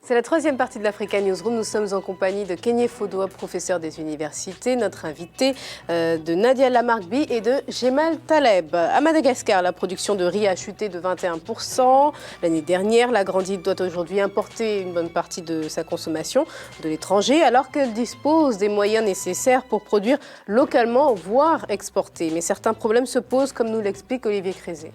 C'est la troisième partie de l'Africa Newsroom. Nous sommes en compagnie de Kenyé Fodoua, professeur des universités, notre invité, de Nadia Lamarkbi et de Jemal Taleb. À Madagascar, la production de riz a chuté de 21%. L'année dernière, la grande île doit aujourd'hui importer une bonne partie de sa consommation de l'étranger, alors qu'elle dispose des moyens nécessaires pour produire localement, voire exporter. Mais certains problèmes se posent, comme nous l'explique Olivier Crézé.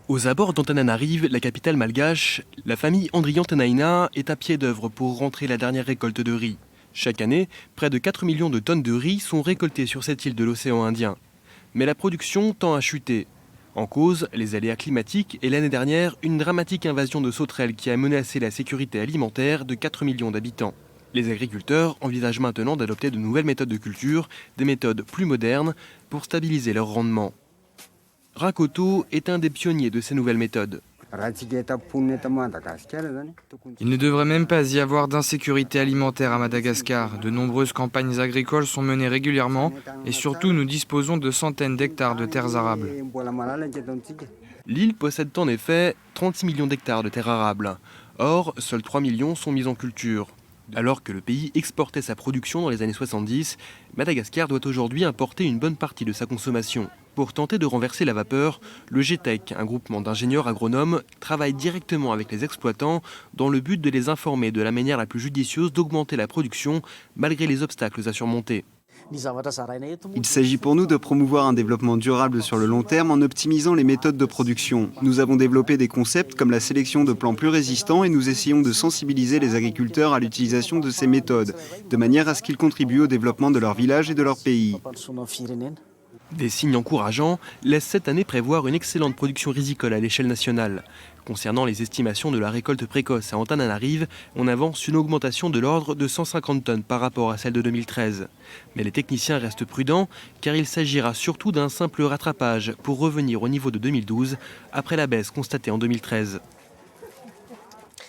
Aux abords d'Antananarive, la capitale malgache, la famille Andriantenaina est à pied d'œuvre pour rentrer la dernière récolte de riz. Chaque année, près de 4 millions de tonnes de riz sont récoltées sur cette île de l'océan Indien. Mais la production tend à chuter. En cause, les aléas climatiques et l'année dernière, une dramatique invasion de sauterelles qui a menacé la sécurité alimentaire de 4 millions d'habitants. Les agriculteurs envisagent maintenant d'adopter de nouvelles méthodes de culture, des méthodes plus modernes, pour stabiliser leur rendement. Rakoto est un des pionniers de ces nouvelles méthodes. Il ne devrait même pas y avoir d'insécurité alimentaire à Madagascar. De nombreuses campagnes agricoles sont menées régulièrement et surtout nous disposons de centaines d'hectares de terres arables. L'île possède en effet 36 millions d'hectares de terres arables. Or, seuls 3 millions sont mis en culture. Alors que le pays exportait sa production dans les années 70, Madagascar doit aujourd'hui importer une bonne partie de sa consommation. Pour tenter de renverser la vapeur, le GTEC, un groupement d'ingénieurs agronomes, travaille directement avec les exploitants dans le but de les informer de la manière la plus judicieuse d'augmenter la production malgré les obstacles à surmonter. Il s'agit pour nous de promouvoir un développement durable sur le long terme en optimisant les méthodes de production. Nous avons développé des concepts comme la sélection de plants plus résistants et nous essayons de sensibiliser les agriculteurs à l'utilisation de ces méthodes, de manière à ce qu'ils contribuent au développement de leur village et de leur pays. Des signes encourageants laissent cette année prévoir une excellente production rizicole à l'échelle nationale. Concernant les estimations de la récolte précoce à Antananarive, on avance une augmentation de l'ordre de 150 tonnes par rapport à celle de 2013. Mais les techniciens restent prudents car il s'agira surtout d'un simple rattrapage pour revenir au niveau de 2012 après la baisse constatée en 2013.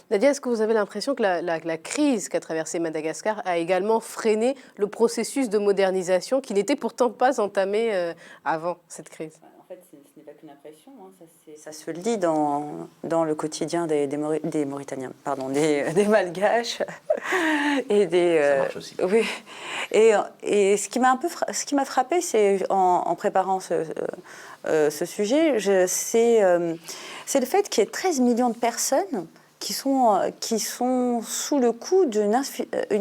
Nadia, est-ce que vous avez l'impression que la crise qu'a traversée Madagascar a également freiné le processus de modernisation qui n'était pourtant pas entamé avant cette crise? En fait, ce n'est pas qu'une impression, hein, ça se lit dans le quotidien des Mauritaniens, pardon, des Malgaches et des. Ça marche aussi. Oui. Et ce qui m'a frappé, c'est en préparant ce sujet, c'est le fait qu'il y ait 13 millions de personnes qui sont sous le coup d'une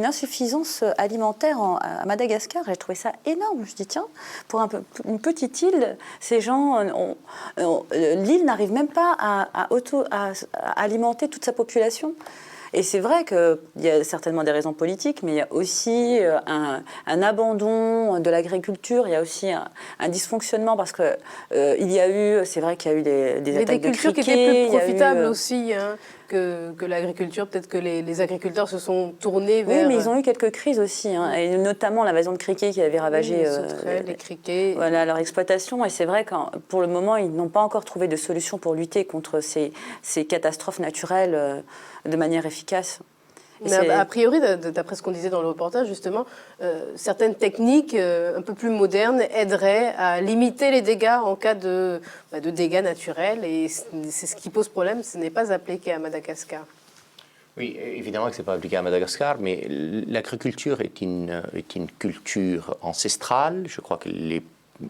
insuffisance alimentaire à Madagascar. J'ai trouvé ça énorme. Je dis, tiens, pour une petite île, ces gens, l'île n'arrive même pas à alimenter toute sa population. Et c'est vrai qu'il y a certainement des raisons politiques, mais il y a aussi un abandon de l'agriculture, il y a aussi un dysfonctionnement parce que c'est vrai qu'il y a eu des attaques de criquets. Des cultures qui étaient plus profitables aussi que l'agriculture. Peut-être que les agriculteurs se sont tournés vers... Oui, mais ils ont eu quelques crises aussi, hein, et notamment l'invasion de criquets qui avait ravagé les criquets. Voilà, leur exploitation. Et c'est vrai que pour le moment, ils n'ont pas encore trouvé de solution pour lutter contre ces catastrophes naturelles de manière efficace. Mais a priori, d'après ce qu'on disait dans le reportage, justement, certaines techniques un peu plus modernes aideraient à limiter les dégâts en cas de dégâts naturels. Et c'est ce qui pose problème, ce n'est pas appliqué à Madagascar. Oui, évidemment que ce n'est pas appliqué à Madagascar, mais l'agriculture est une culture ancestrale. Je crois que les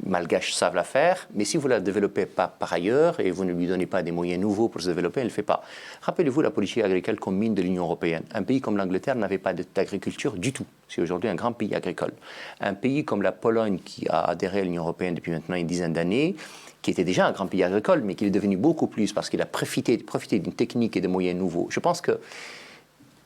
Malgaches savent la faire, mais si vous ne la développez pas par ailleurs et vous ne lui donnez pas des moyens nouveaux pour se développer, elle ne le fait pas. Rappelez-vous la politique agricole commune de l'Union européenne. Un pays comme l'Angleterre n'avait pas d'agriculture du tout. C'est aujourd'hui un grand pays agricole. Un pays comme la Pologne, qui a adhéré à l'Union européenne depuis maintenant une dizaine d'années, qui était déjà un grand pays agricole, mais qui est devenu beaucoup plus parce qu'il a profité d'une technique et de moyens nouveaux. Je pense que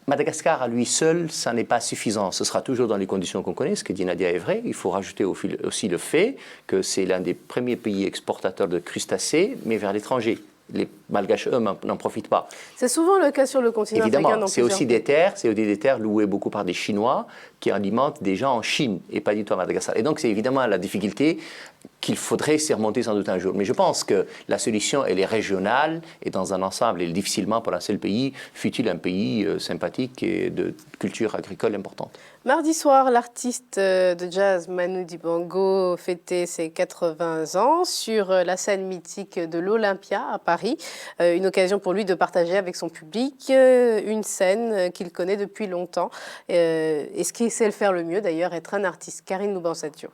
Madagascar, à lui seul, ça n'est pas suffisant. Ce sera toujours dans les conditions qu'on connaît. Ce que dit Nadia est vrai. Il faut rajouter aussi le fait que c'est l'un des premiers pays exportateurs de crustacés, mais vers l'étranger. Les Malgaches, eux, n'en profitent pas. C'est souvent le cas sur le continent africain. Évidemment, c'est aussi des terres louées beaucoup par des Chinois, qui alimente des gens en Chine et pas du tout à Madagascar. Et donc c'est évidemment la difficulté qu'il faudrait surmonter sans doute un jour. Mais je pense que la solution, elle est régionale et dans un ensemble, elle est difficilement pour un seul pays, fut-il un pays sympathique et de culture agricole importante. Mardi soir, l'artiste de jazz Manu Dibango fêtait ses 80 ans sur la scène mythique de l'Olympia à Paris. Une occasion pour lui de partager avec son public une scène qu'il connaît depuis longtemps. Et ce qu'il sait le faire le mieux d'ailleurs, être un artiste. Karine Loubansadio.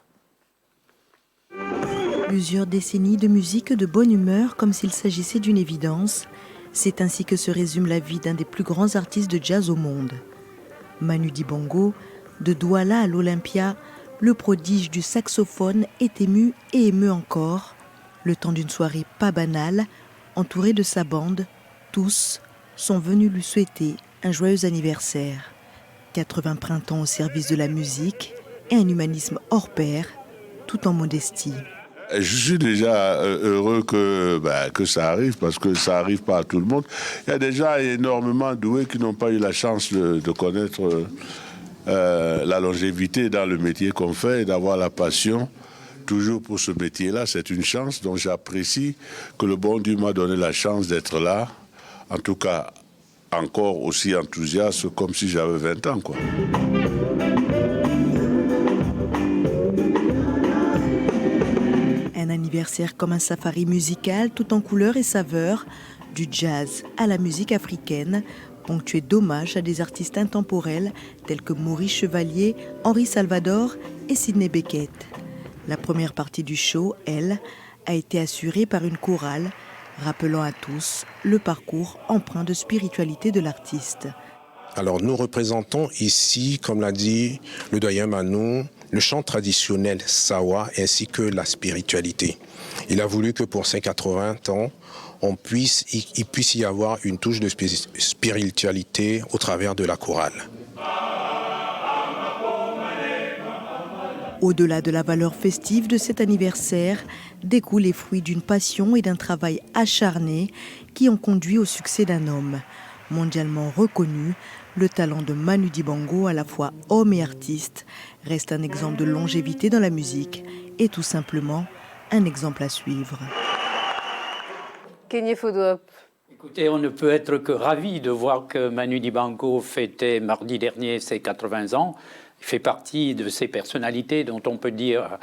Plusieurs décennies de musique de bonne humeur comme s'il s'agissait d'une évidence. C'est ainsi que se résume la vie d'un des plus grands artistes de jazz au monde. Manu Dibango, de Douala à l'Olympia, le prodige du saxophone est ému et émeut encore. Le temps d'une soirée pas banale, entouré de sa bande, tous sont venus lui souhaiter un joyeux anniversaire. 80 printemps au service de la musique et un humanisme hors pair, tout en modestie. Je suis déjà heureux que ça arrive, parce que ça n'arrive pas à tout le monde. Il y a déjà énormément doués qui n'ont pas eu la chance de connaître la longévité dans le métier qu'on fait et d'avoir la passion toujours pour ce métier-là. C'est une chance, donc j'apprécie que le bon Dieu m'a donné la chance d'être là. En tout cas, encore aussi enthousiaste comme si j'avais 20 ans, quoi. Un anniversaire comme un safari musical tout en couleurs et saveurs, du jazz à la musique africaine, ponctué d'hommages à des artistes intemporels tels que Maurice Chevalier, Henri Salvador et Sidney Bechet. La première partie du show, elle, a été assurée par une chorale, rappelant à tous le parcours empreint de spiritualité de l'artiste. Alors nous représentons ici, comme l'a dit le doyen Manu, le chant traditionnel Sawa ainsi que la spiritualité. Il a voulu que pour ses 80 ans, il puisse y avoir une touche de spiritualité au travers de la chorale. Au-delà de la valeur festive de cet anniversaire, découlent les fruits d'une passion et d'un travail acharné qui ont conduit au succès d'un homme. Mondialement reconnu, le talent de Manu Dibango, à la fois homme et artiste, reste un exemple de longévité dans la musique et tout simplement un exemple à suivre. Kenyé Fodouap. Écoutez, on ne peut être que ravi de voir que Manu Dibango fêtait mardi dernier ses 80 ans. Il fait partie de ces personnalités dont on peut dire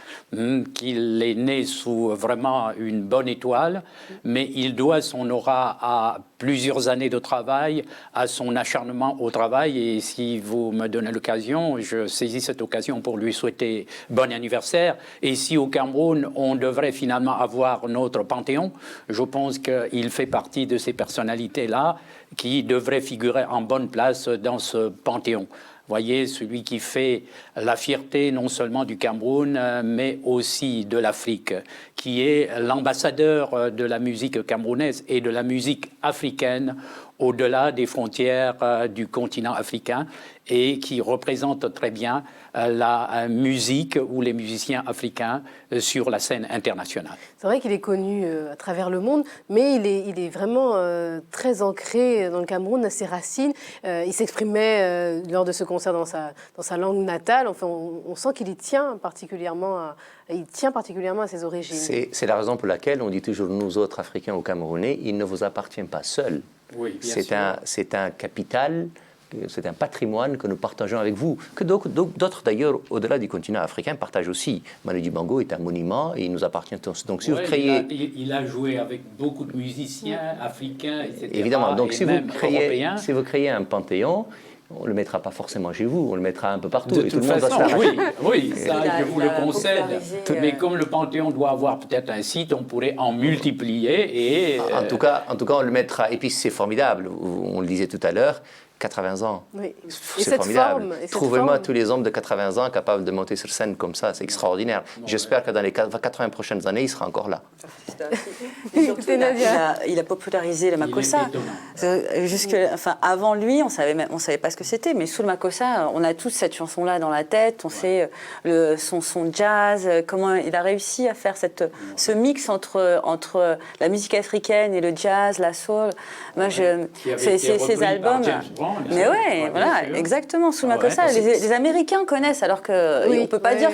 qu'il est né sous vraiment une bonne étoile, mais il doit son aura à plusieurs années de travail, à son acharnement au travail. Et si vous me donnez l'occasion, je saisis cette occasion pour lui souhaiter bon anniversaire. Et si au Cameroun, on devrait finalement avoir notre Panthéon, je pense qu'il fait partie de ces personnalités-là qui devraient figurer en bonne place dans ce Panthéon. Voyez, celui qui fait la fierté non seulement du Cameroun, mais aussi de l'Afrique, qui est l'ambassadeur de la musique camerounaise et de la musique africaine au-delà des frontières du continent africain et qui représente très bien la musique ou les musiciens africains sur la scène internationale. C'est vrai qu'il est connu à travers le monde, mais il est vraiment très ancré dans le Cameroun, à ses racines. Il s'exprimait lors de ce concert dans sa langue natale. Enfin, on sent qu'il tient particulièrement à ses origines. C'est la raison pour laquelle on dit toujours, nous autres Africains ou Camerounais, il ne vous appartient pas seul. Oui, c'est un capital, c'est un patrimoine que nous partageons avec vous, que d'autres d'ailleurs, au-delà du continent africain, partagent aussi. Manu Dibango est un monument et il nous appartient tous. Donc si vous créez... il a joué avec beaucoup de musiciens africains, etc. Évidemment, donc si vous créez un panthéon, on ne le mettra pas forcément chez vous, on le mettra un peu partout. De toute façon, oui, ça je vous le concède. Mais comme le Panthéon doit avoir peut-être un site, on pourrait en multiplier. Et, en tout cas, on le mettra. Et puis c'est formidable, on le disait tout à l'heure, 80 ans. Oui. C'est formidable. Trouvez-moi tous les hommes de 80 ans capables de monter sur scène comme ça, c'est extraordinaire. J'espère que dans les 80 prochaines années, il sera encore là. Surtout, il a popularisé la makossa. Avant lui, on savait pas ce que c'était, mais sous le makossa, on a tous cette chanson-là dans la tête. On sait son jazz, comment il a réussi à faire ce mix entre la musique africaine et le jazz, la soul. Moi, ces albums. Mais ouais, voilà, exactement, sous Makossa. Les Américains connaissent, alors qu'on ne peut pas dire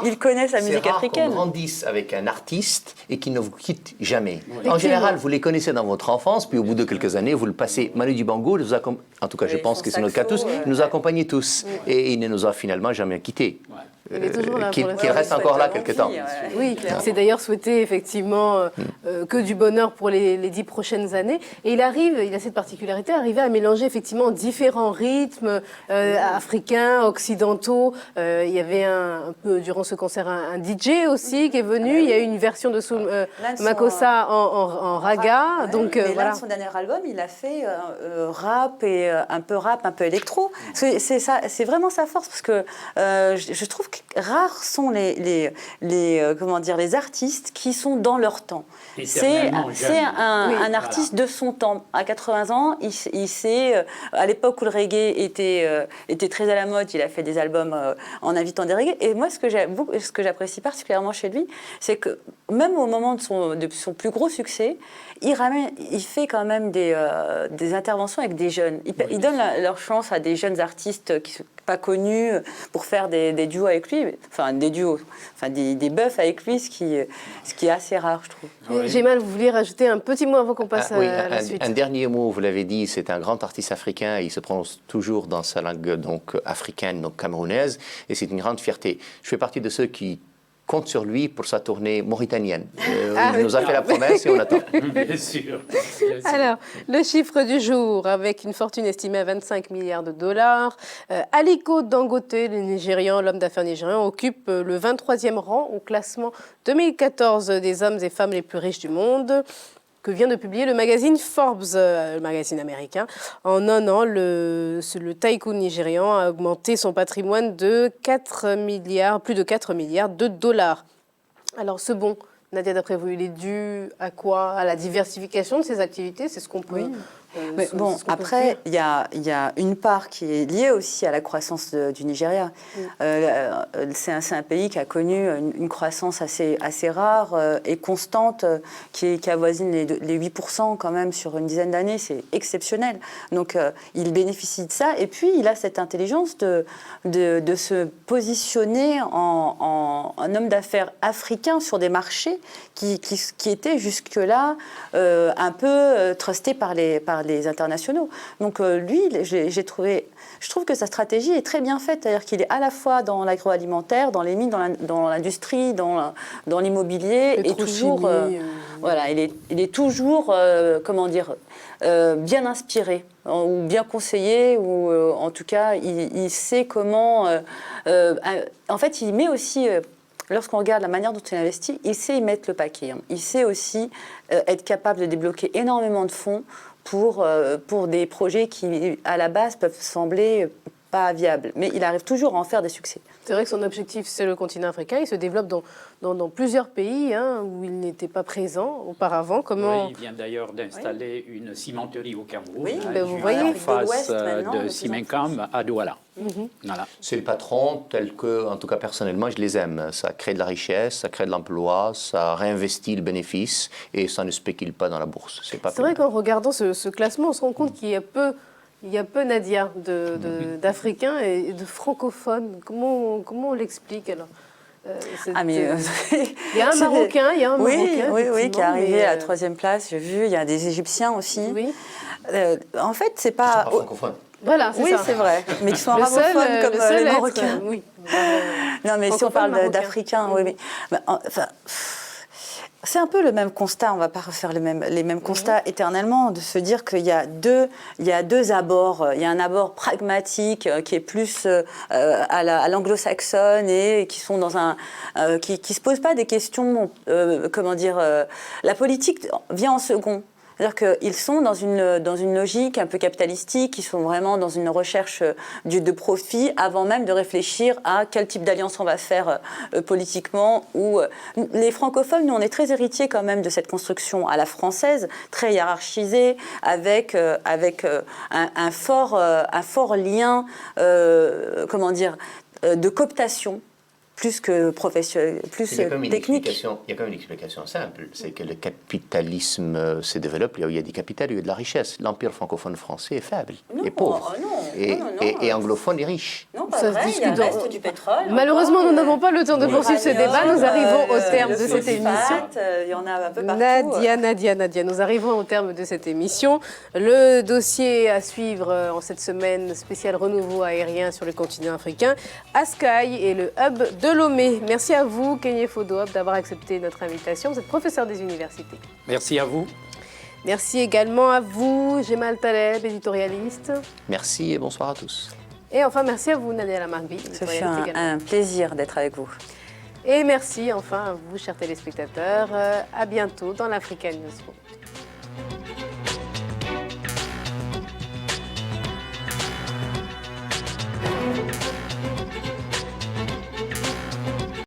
qu'ils connaissent la musique africaine. C'est rare qu'on grandisse avec un artiste et qu'il ne vous quitte jamais. En général, vous les connaissez dans votre enfance, puis au bout de quelques années, vous le passez. Manu Dibango, en tout cas, je pense que c'est notre cas tous, il nous accompagne tous. Et il ne nous a finalement jamais quittés. Il est toujours là. Qu'il reste encore là quelque temps. Oui, c'est d'ailleurs souhaité effectivement que du bonheur pour les 10 prochaines années. Et il a cette particularité, arriver à mélanger effectivement différents rythmes africains, occidentaux. Il y avait un peu durant ce concert un DJ aussi qui est venu. Il y a eu une version de Makossa en raga. Donc voilà. Son dernier album, il a fait rap, un peu électro. C'est vraiment sa force parce que je trouve que rares sont les artistes qui sont dans leur temps. C'est un artiste de son temps. À 80 ans, il sait, à l'époque où le reggae était très à la mode, il a fait des albums en invitant des reggae. Et moi, ce que j'apprécie particulièrement chez lui, c'est que même au moment de son plus gros succès, il fait quand même des interventions avec des jeunes. Il donne leur chance à des jeunes artistes qui ne sont pas connus pour faire des duos avec lui, des bœufs avec lui, ce qui est assez rare, je trouve. Oui. Gémal, vous vouliez rajouter un petit mot avant qu'on passe à la suite. Un dernier mot, vous l'avez dit, c'est un grand artiste africain, il se prononce toujours dans sa langue donc africaine, donc camerounaise, et c'est une grande fierté. Je fais partie de ceux qui compte sur lui pour sa tournée mauritanienne. Il nous a fait la promesse et on attend. Bien sûr. Alors, le chiffre du jour, avec une fortune estimée à 25 milliards de dollars. Aliko Dangote, le Nigérian, l'homme d'affaires nigérian, occupe le 23e rang au classement 2014 des hommes et femmes les plus riches du monde, que vient de publier le magazine Forbes, le magazine américain. En un an, le tycoon nigérian a augmenté son patrimoine de plus de 4 milliards de dollars. Alors ce bond, Nadia, d'après vous, il est dû à quoi? À la diversification de ses activités? C'est ce qu'on peut... Oui. Mais bon, après, il y a une part qui est liée aussi à la croissance du Nigeria. C'est un pays qui a connu une croissance assez rare et constante, qui avoisine les 8% quand même sur une dizaine d'années. C'est exceptionnel. Donc, il bénéficie de ça. Et puis, il a cette intelligence de se positionner en homme d'affaires africain sur des marchés qui étaient jusque-là un peu trustés par les internationaux. Donc lui, je trouve que sa stratégie est très bien faite, c'est-à-dire qu'il est à la fois dans l'agroalimentaire, dans les mines, dans l'industrie, dans l'immobilier, et toujours, voilà, il est toujours, bien inspiré ou bien conseillé, ou en tout cas, il sait comment. En fait, il met aussi. Lorsqu'on regarde la manière dont il investit, il sait y mettre le paquet. Il sait aussi être capable de débloquer énormément de fonds pour des projets qui, à la base, peuvent sembler pas viables. Mais il arrive toujours à en faire des succès. C'est vrai que son objectif, c'est le continent africain. Il se développe dans plusieurs pays où il n'était pas présent auparavant. Oui, il vient d'ailleurs d'installer une cimenterie au Cameroun. Oui, vous voyez. En face de Simencam à Douala. Voilà. C'est le patron tel que, en tout cas personnellement, je les aime. Ça crée de la richesse, ça crée de l'emploi, ça réinvestit le bénéfice et ça ne spécule pas dans la bourse. C'est vrai qu'en regardant ce classement, on se rend compte qu'il y a peu... Nadia, d'Africains et de francophones. Comment on l'explique alors? Il y a un Marocain, oui, qui est arrivé à la 3e place. J'ai vu, il y a des Égyptiens aussi. Oui. En fait, c'est pas francophone. Voilà, oui, c'est vrai, mais qui sont arabophones comme les Marocains. Oui. Non, mais si on parle d'Africains, oui, mais enfin. C'est un peu le même constat, on ne va pas refaire les mêmes constats éternellement, de se dire qu'il y a deux abords. Il y a un abord pragmatique qui est plus à l'anglo-saxonne et qui sont qui se posent pas des questions, la politique vient en second. C'est-à-dire qu'ils sont dans une logique un peu capitalistique, ils sont vraiment dans une recherche de profit avant même de réfléchir à quel type d'alliance on va faire politiquement. Les francophones, nous, on est très héritiers quand même de cette construction à la française, très hiérarchisée, avec un fort lien, de cooptation plus que professionnel, plus Il y a quand même technique. il y a quand même une explication simple, c'est que le capitalisme se développe là où il y a du capital, il y a de la richesse. L'empire francophone français est faible, est pauvre, et anglophone est riche. Non, pas Ça se vrai, il y a discute le reste du pétrole. Malheureusement, nous n'avons pas le temps de poursuivre ce débat. Nous arrivons au terme de cette émission. Il y en a un peu partout. Nadia, nous arrivons au terme de cette émission. Le dossier à suivre en cette semaine spéciale renouveau aérien sur le continent africain, Askai et le hub de Lomé. Merci à vous, Kenyé Fodouab, d'avoir accepté notre invitation. Vous êtes professeur des universités. Merci à vous. Merci également à vous, Jemal Taleb, éditorialiste. Merci et bonsoir à tous. Et enfin, merci à vous, Nadia Lamarbi. Ce fut un plaisir d'être avec vous. Et merci enfin à vous, chers téléspectateurs. À bientôt dans l'African Newsroom.